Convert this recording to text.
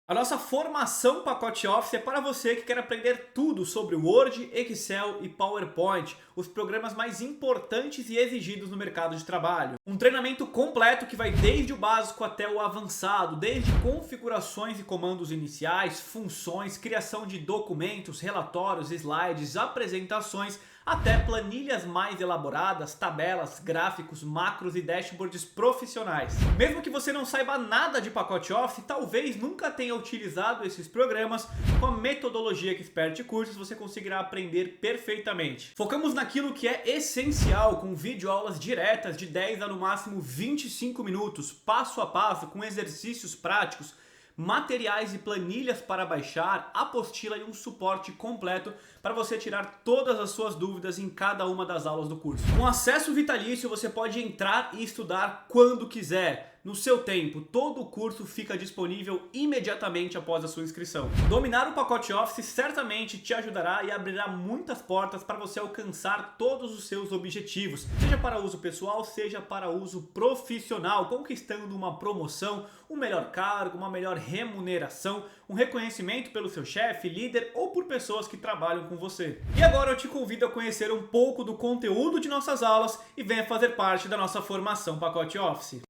A nossa formação pacote Office é para você que quer aprender tudo sobre Word, Excel e PowerPoint, os programas mais importantes e exigidos no mercado de trabalho. Um treinamento completo que vai desde o básico até o avançado, desde configurações e comandos iniciais, funções, criação de documentos, relatórios, slides, apresentações, até planilhas mais elaboradas, tabelas, gráficos, macros e dashboards profissionais. Mesmo que você não saiba nada de pacote Office, talvez nunca tenha utilizado esses programas, com a metodologia Expert Cursos você conseguirá aprender perfeitamente. Focamos naquilo que é essencial, com videoaulas diretas de 10 a no máximo 25 minutos, passo a passo, com exercícios práticos, materiais e planilhas para baixar, apostila e um suporte completo para você tirar todas as suas dúvidas em cada uma das aulas do curso. Com acesso vitalício você pode entrar e estudar quando quiser, no seu tempo. Todo o curso fica disponível imediatamente após a sua inscrição. Dominar o pacote Office certamente te ajudará e abrirá muitas portas para você alcançar todos os seus objetivos, seja para uso pessoal, seja para uso profissional, conquistando uma promoção, um melhor cargo, uma melhor remuneração, um reconhecimento pelo seu chefe, líder ou por pessoas que trabalham com você. E agora eu te convido a conhecer um pouco do conteúdo de nossas aulas e venha fazer parte da nossa formação pacote Office.